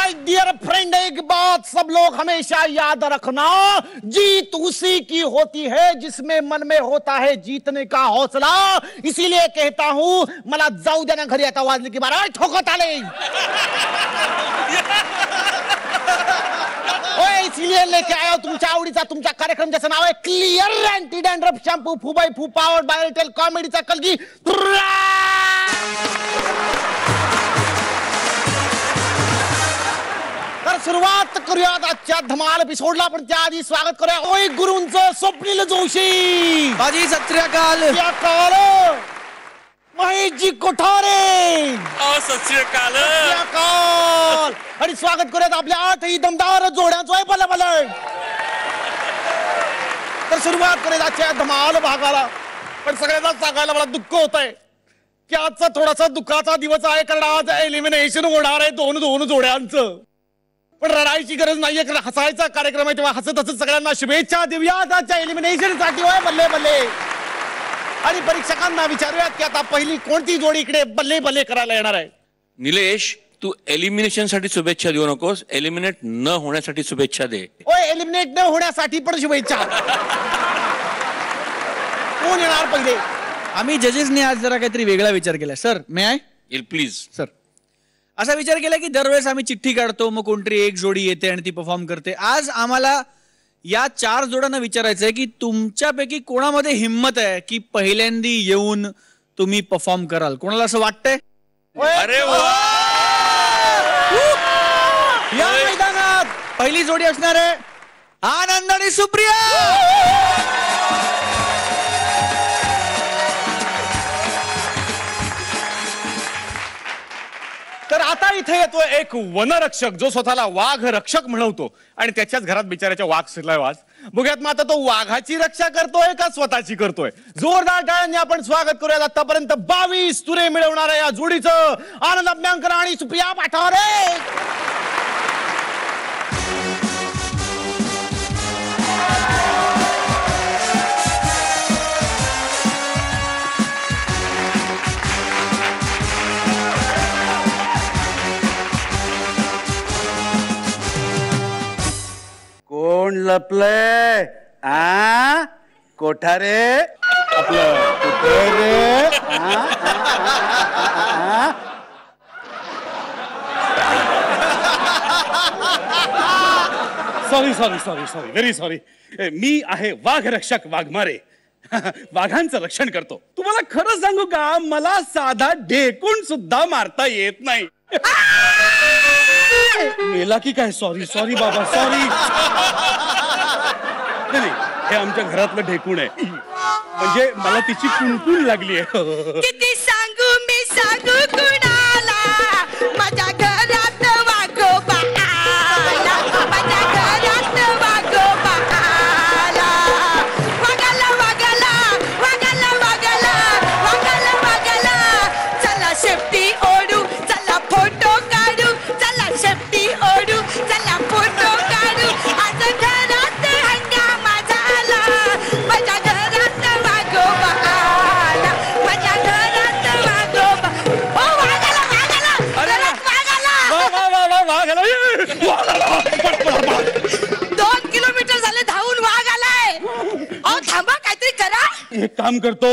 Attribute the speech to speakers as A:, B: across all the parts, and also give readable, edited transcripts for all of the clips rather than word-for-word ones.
A: माय Deere friend, एक बात सब लोग हमेशा याद रखना, जीत उसी की होती है जिसमें मन में होता है जीतने का हौसला। इसीलिए कहता हूं, मला जाऊ द्या ना घरी, आता वाजले की 12 ठोकत आले। इसीलिए लेके आया तुमच्या आवडीचा तुमच्या कार्यक्रम, ज्याचं नाव आहे clear anti dandruff shampoo Fu Bai Fu, powered by Airtel कॉमेडीचा कलगी। तर सुरुवात करूयात आजच्या धमाल एपिसोडला, पण त्याआधी स्वागत करूया ओय गुरुंचं स्वप्नील जोशी।
B: बाजी सत श्री अकाल।
A: महेशजी कोठारे।
C: सत श्री अकाल।
A: आणि स्वागत करूयात आपल्या 8 दमदार जोड्यांचं भले भले। तर सुरुवात करूयात आजच्या धमाल भागाला, पण सगळ्यांना सांगायला मला दुःख होत आहे की आजचा थोडासा दुःखाचा दिवस आहे, कारण आज एलिमिनेशन होणार आहे दोन जोड्यांचं। पण रडायची गरज नाहीये, कारण हसायचा कार्यक्रम आहे, तेव्हा हसत हसत सगळ्यांना शुभेच्छा देऊयात आजच्या एलिमिनेशन साठी। होय बल्ले बल्ले। आणि परीक्षकांना विचारूयात की आता पहिली कोणती जोडी इकडे बल्ले बल्ले करायला येणार आहे।
C: निलेश, तू एलिमिनेशन साठी शुभेच्छा देऊ नकोस, एलिमिनेट न होण्यासाठी शुभेच्छा दे।
A: ओय एलिमिनेट न होण्यासाठी पण शुभेच्छा। कोण येणार पहिले?
B: आम्ही जजेसने आज जरा काहीतरी वेगळा विचार केला। Sir may I?
C: Please
B: sir, असा विचार केला की दरवेळेस आम्ही चिठ्ठी काढतो, मग कोणतरी एक जोडी येते आणि ती परफॉर्म करते। आज आम्हाला या 4 जोड्यांना विचारायचं आहे की तुमच्यापैकी कोणामध्ये हिम्मत आहे की पहिल्यांदा येऊन तुम्ही परफॉर्म कराल? कोणाला असं वाटतंय?
C: अरे वा!
B: या मैदानात पहिली जोडी असणार आहे आनंद आणि सुप्रिया।
A: तर आता इथे येतो एक वनरक्षक जो स्वतःला वाघ रक्षक म्हणवतो आणि त्याच्याच घरात बिचाराच्या वाघ शिरलाय वाज। बघूयात मग आता तो वाघाची रक्षा करतोय का स्वतःची करतोय। जोरदार टाळ्यांनी आपण स्वागत करूयात आतापर्यंत 22 तुरे मिळवणाऱ्या या जोडीचं, आनंद अभ्यंकर आणि सुप्रिया पाठारे।
D: कोण लपलंय? कोठारे आपलं कुठे रे?
A: Sorry very sorry. मी आहे वाघ रक्षक वाघमारे, वाघांचं रक्षण करतो। तुम्हाला खरं सांगू का, मला साधा ढेकून सुद्धा मारता येत नाही। मेला की काय? सॉरी बाबा, सॉरी। नाही, हे आमच्या घरातलं ढेकूण आहे, म्हणजे मला तिची कुणकुण लागली आहे।
E: किती सांगू मी सांगू कुणाला, माझ्या घरात वाघोबा आला, माझ्या घरात वाघोबा आला। वाघाला वाघाला वाघाला वाघाला वाघाला वाघाला, चला शेपटी ओढू, चला फोटो काढू, चला शेपटी ओढू, चला फोटो काढू। आज घरात हंगामा झाला, माझ्या घरात वाघोबा आला, माझ्या घरात वाघोबा। ओ वाघाला वाघाला घरात वाघाला। 2 किलोमीटर झाले धावून वाघ आलाय। अहो थांबा, काहीतरी करा।
A: एक काम करतो,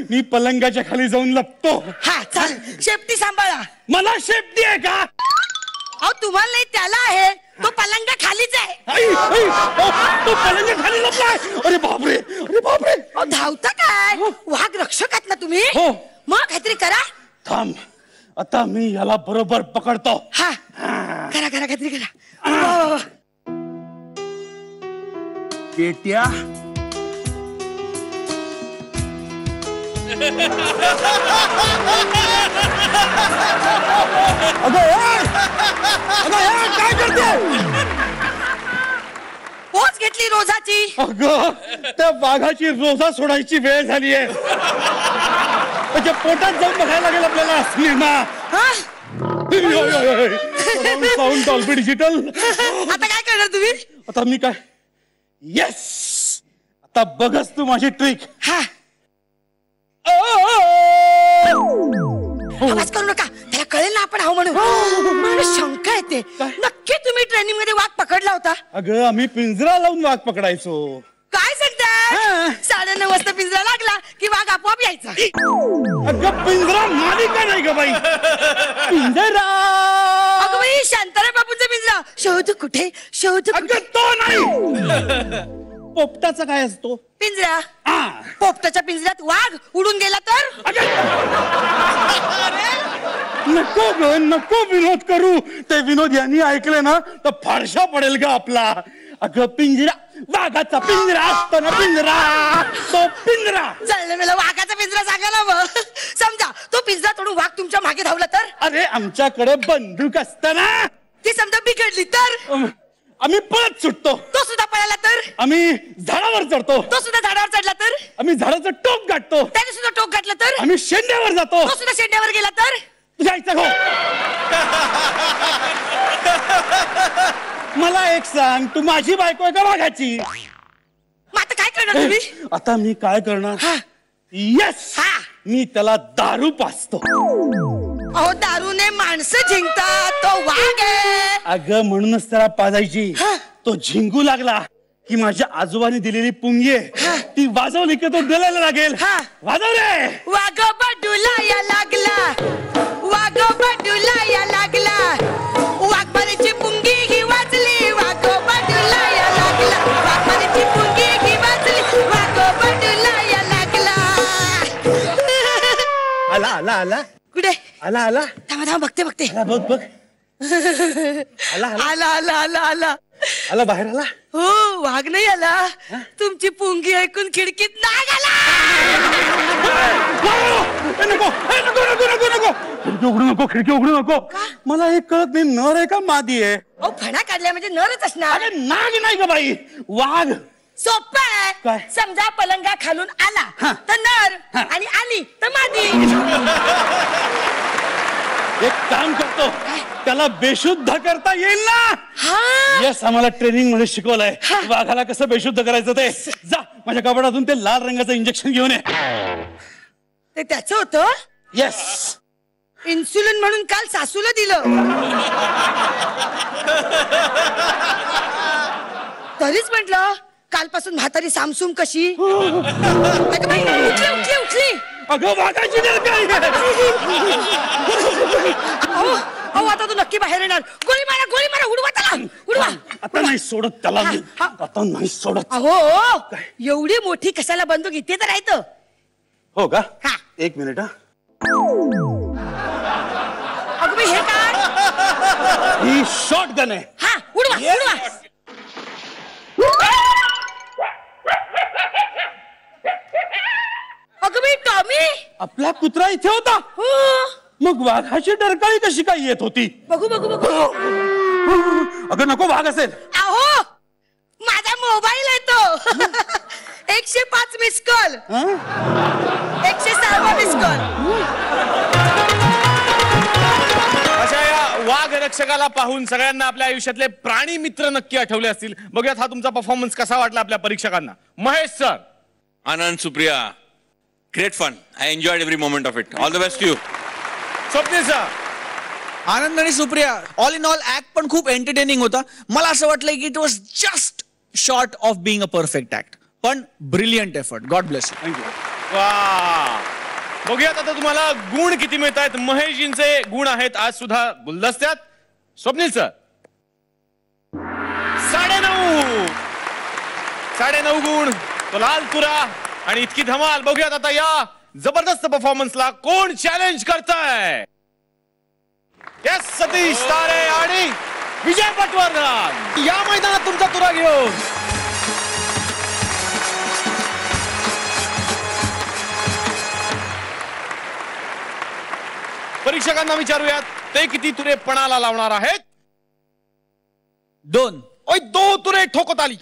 A: मी पलंगाच्या खाली जाऊन लपतो।
E: हा चल, शेपटी सांभाळा।
A: मला शेपटी आहे का?
E: अहो तुम्हाला नाही, त्याला आहे, तो पलंगा खालीच आहे।
A: तो पलंगा खाली लपलाय। अरे बापरे, अरे बापरे।
E: अहो धावता काय? वाघ रक्षक आहात ना तुम्ही?
A: हो।
E: मग काहीतरी करा।
A: थांब, आता मी याला बरोबर पकडतो।
E: हा करा करा, काहीतरी करा। वा, वा, वा।
D: पेट्या
A: काय करते?
E: पोच घेतली रोजाची।
A: अगं, त्या वाघाची रोजा सोडायची वेळ झाली आहे। त्याच्या पोटात जाऊन बघायला लागेल आपल्याला सिनेमा। Sound Dolby digital.
E: आता काय करणार तुम्ही?
A: आता मी काय? येस, आता बघच तू माझी ट्रिक।
E: हा आवाज करू नका, त्याला कळेल ना आपण आहो म्हणून. मला शंका येते, नक्की तुम्ही ट्रेनिंग मध्ये वाघ पकडला होता?
A: अगं आम्ही पिंजरा लावून वाघ पकडायचो.
E: काय सांगता? 9:30 वाजता पिंजरा लागला की वाघ आपोआप यायचा.
A: अगं पिंजरा मालिका नाही ग बाई, पिंजरा.
E: अगं बाई, शांताराम बापूंचा पिंजरा. शोध कुठे, शोध कुठे?
A: अगं तो नाही. पोपटाचा काय असतो?
E: पिंजरा. पोपटाच्या पिंजऱ्यात वाघ उडून गेला तर?
A: नको ग, नको विनोद करू. ते विनोद यांनी ऐकले ना तर फारशा पडेल ग आपला. अगं पिंजरा, वाघाचा पिंजरा असतो ना, पिंजरा. तो पिंजरा.
E: चाललं मला वाघाचा पिंजरा सांगा ना मग. समजा तो पिंजरा तोडून वाघ तुमच्या मागे धावला तर?
A: अरे आमच्याकडे बंदूक असताना
E: ती समजा बिघडली तर?
A: आम्ही पळत सुटतो.
E: तो सुद्धा पळाला तर?
A: आम्ही झाडावर चढतो.
E: तो सुद्धा झाडावर चढला तर?
A: आम्ही झाडाचं टोक गाठतो.
E: त्याने सुद्धा टोक घातलं तर?
A: आम्ही शेंड्यावर जातो.
E: तो सुद्धा शेंड्यावर गेला तर?
A: जायचं हो. मला एक सांग, तू माझी बायको आहे का वाघाची?
E: मग आता काय करणार तुम्ही?
A: आता मी काय करणार? येस, मी त्याला दारू पाजतो.
E: अहो, दारूने माणसं जिंकतात, तो वाघ आहे.
A: अगं म्हणूनच त्याला पाजायची. तो झिंगू लागला की माझ्या आजोबांनी दिलेली पुंगी आहे ती वाजवली की तो दिलायला लागेल. वाजव रे.
E: वाघोबा डुलाया लागला, वाघोबा डुलाया लागला, वाघमारीची पुंगी ही वाजली, वाघोबा डुलाया लागला, वाघमारीची पुंगी ही वाजली, वाघोबा डुलाया लागला.
A: आला आला आला.
E: कुठे?
A: आला आला.
E: थांबा थांबा, बघते बघते.
A: बघ बघ. आला आला
E: आला आला आला आला
A: आला बाहेर आला.
E: हो, वाघ नाही आला. तुमची पुंगी ऐकून खिडकीत नाग आला.
A: नको नको नको नको नको. खिडकी उघडू नको, खिडकी उघडू नको. मला हे कळत नाही, नर आहे का मादी आहे?
E: अहो, फणा काढल्या म्हणजे नरच असणार.
A: अरे नाग नाही ग बाई, वाघ.
E: सोपं आहे.
A: काय?
E: समजा पलंगा खालून आला तर नर आणि आली तर मादी.
A: एक काम करतो, त्याला बेशुद्ध करता येईल ना?
E: हा,
A: येस, आम्हाला ट्रेनिंग मध्ये शिकवलंय वाघाला कसं बेशुद्ध करायचं ते. जा माझ्या कपाटातून ते लाल रंगाचं इंजेक्शन घेऊन ये.
E: ते त्याचं होतं.
A: येस.
E: इन्सुलिन म्हणून काल सासूला दिलं. तरीच म्हटलं कालपासून म्हातारी सामसूम कशी. अगं बाई, उठली उठली उठली.
A: अगं वाघाची डरकाळी.
E: अहो अहो, आता तू नक्की बाहेर येणार. गोळी मारा, उडवा त्याला, उडवा.
A: आता नाही सोडत त्याला मी. आता नाही सोडत.
E: अहो, एवढी मोठी कशाला बंदूक इथे तर राहतं.
A: हो का?
E: हा.
A: एक मिनिट.
E: अगं बाई, हे काय?
A: ही शॉर्ट गन आहे.
E: हा, उडवा उडवा. अगं बाई, टॉमी.
A: आपला कुत्रा इथे होता.
E: हो,
A: मग वाघाची डरकाळी कशी काय येत होती?
E: बघू बघू बघू.
A: अगं नको, वाघ असेल.
E: अहो, माझा मोबाईल आहे तो. 105 मिस कॉल, 106 मिस कॉल.
F: अशा या वाघ रक्षकाला पाहून सगळ्यांना आपल्या आयुष्यातले प्राणी मित्र नक्की आठवले असतील. बघूयात हा तुमचा परफॉर्मन्स कसा वाटला आपल्या परीक्षकांना. Mahesh sir.
C: Anand, Supriya, great fun. I enjoyed every moment of it. All the best to you.
F: Swapnil sir.
B: Anand आणि Supriya, all in all act पण खूप एंटरटेनिंग होता. मला असं वाटलं की it was just short of being a perfect act, पण brilliant effort. God bless you.
F: Thank you. वा, बघूयात आता तुम्हाला गुण किती मिळत आहेत. महेशजींचे गुण आहेत आज सुद्धा गुलदस्त्यात. स्वप्नील सर 9.5 गुण. तो लाल तुरा आणि इतकी धमाल. बघूयात आता या जबरदस्त परफॉर्मन्सला कोण चॅलेंज करताय. येस, सतीश तारे आणि विजय पटवर्धन या मैदानात तुमचा तुरा घेऊन. परीक्षकांना विचारूयात ते किती तुरे पणाला लावणार आहेत.
B: 2.
F: ओय, 2 तुरे ठोकत आली.